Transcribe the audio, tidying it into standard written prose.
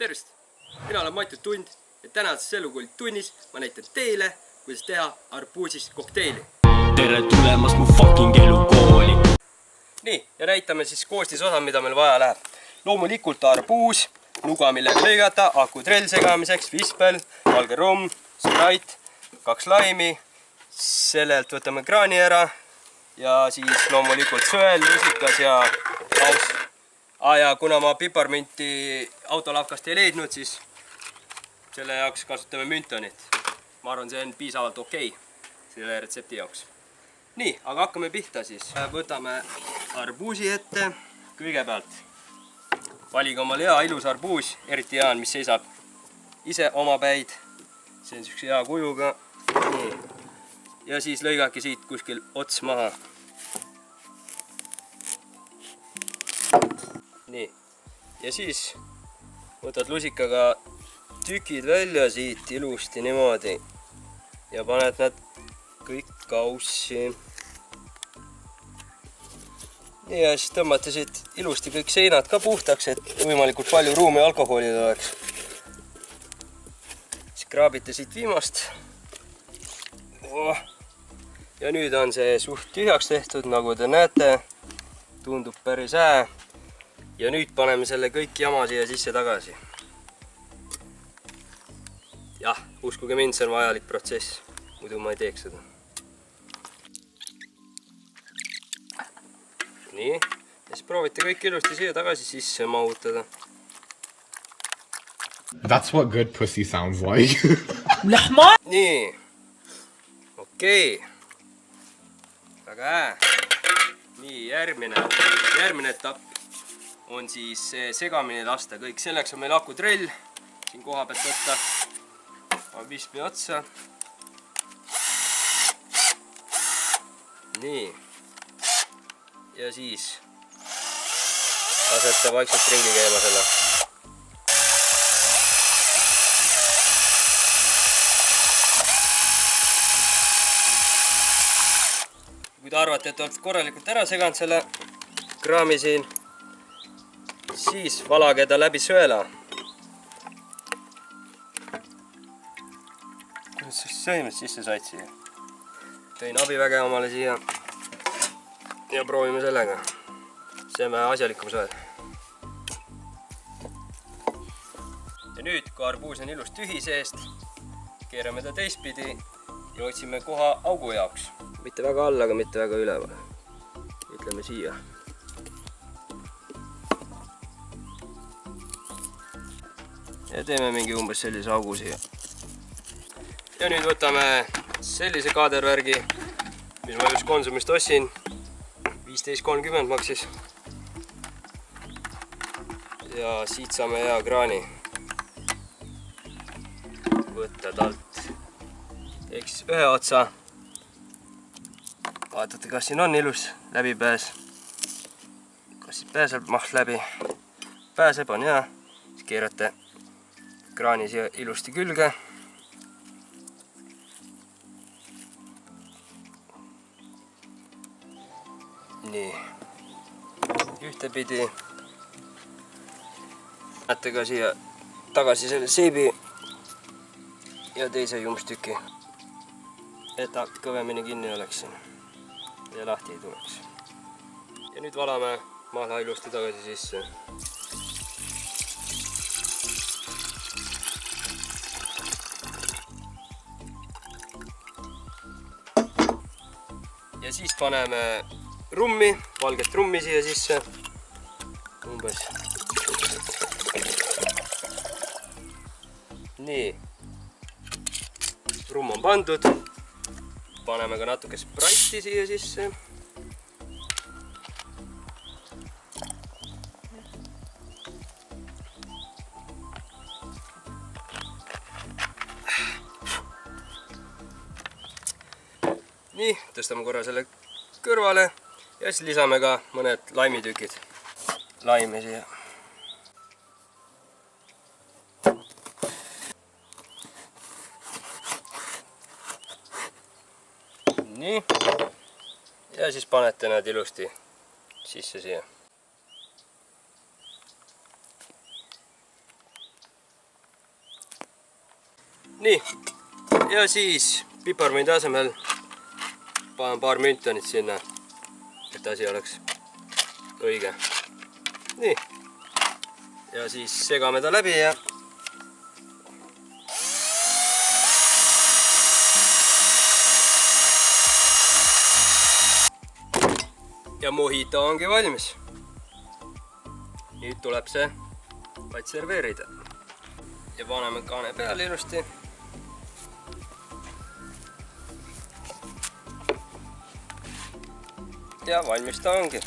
Tervist! Mina olen Mattias Tund ja tänases Elukooli tunnis ma näitan teile, kuidas teha arbuusist kokteili. Tere tulemast mu fucking elukooli! Nii, ja näitame siis koostisosa, mida meil vaja läheb. Loomulikult arbuus, nuga millega lõigata, akutrell segamiseks, vispel, valge rumm, Sprite, 2 laimi. Sellelt võtame kraani ära ja siis loomulikult sõel, lusikas ja aus. Ja kuna ma piparmünti autolavkast ei leidnud, siis selle jaoks kasutame Myntonit. Ma arvan, see on piisavalt okei selle retsepti jaoks. Nii, aga hakkame pihta siis. Võtame arbuusi ette. Kõigepealt valige omale hea ilus arbuus, eriti hea on, mis seisab ise oma päid. See on siukse hea kujuga. Nii. Ja siis lõigake siit kuskil ots maha. Nii. Ja siis võtad lusikaga tükid välja siit ilusti niimoodi ja paned nad kõik kaussi. Nii, ja siis tõmbate siit ilusti kõik seinad ka puhtaks, et võimalikult palju ruumi alkoholil oleks. Siis kraabite siit viimast. Ja nüüd on see suht tühjaks tehtud, nagu te näete. Tundub päris hää. Ja nüüd paneme selle kõik jama siia sisse tagasi. Jah, uskuge mind, see on vajalik protsess. Muidu ma ei teeks seda. Nii, ja siis proovite kõik ilusti siia tagasi sisse mahutada. That's what good pussy sounds like. Nii, okei. Väga hää. Nii, järgmine etapp on siis segamini lasta kõik. Selleks on meil akutrell. Siin koha pealt võtta. On vispi otsa. Nii. Ja siis lasete vaikselt ringi käima selle. Kui te arvate, et olete korralikult ära seganud selle kraami siin, siis valage ta läbi sõela. Kuidas sa sõimed sisse said siia? Tõin abiväge omale siia ja proovime sellega. See on vähe asjalikum sõel. Ja nüüd, kui arbuus on ilus tühi seest, keerame ta teistpidi ja otsime koha augu jaoks. Mitte väga alla, aga mitte väga üleval. Ütleme siia. Ja teeme mingi umbes sellise augu siia. Ja nüüd võtame sellise kaadervärgi, mis ma just Konsumist ostsin. 15,30 maksis. Ja siit saame hea kraani võtta talt. Eks ühe otsa. Vaatate, kas siin on ilus läbipääs. Kas siit pääseb maht läbi? Pääseb, on hea. Siis keerate kraani siia ilusti külge. Nii. Ühtepidi. Näete ka siia tagasi selle seibi ja teise jumpstüki. Et ta kõvemini kinni oleks siin. Ja lahti ei tuleks. Ja nüüd valame mahla ilusti tagasi sisse. Ja siis paneme rummi, valget rummi siia sisse. Umbes. Nii. Rumm on pandud. Paneme ka natuke Sprite'i siia sisse. Nii, tõstame korra selle kõrvale ja siis lisame ka mõned laimitükid. Laimi siia. Nii. Ja siis panete nad ilusti sisse siia. nii, ja siis piparmündi asemel panen paar müntonit sinna, et asi oleks õige. Nii, ja siis segame ta läbi ja mojito ongi valmis. Nüüd tuleb see vaid serveerida. Ja paneme kaane peale ilusti. Ja valmis ta ongi.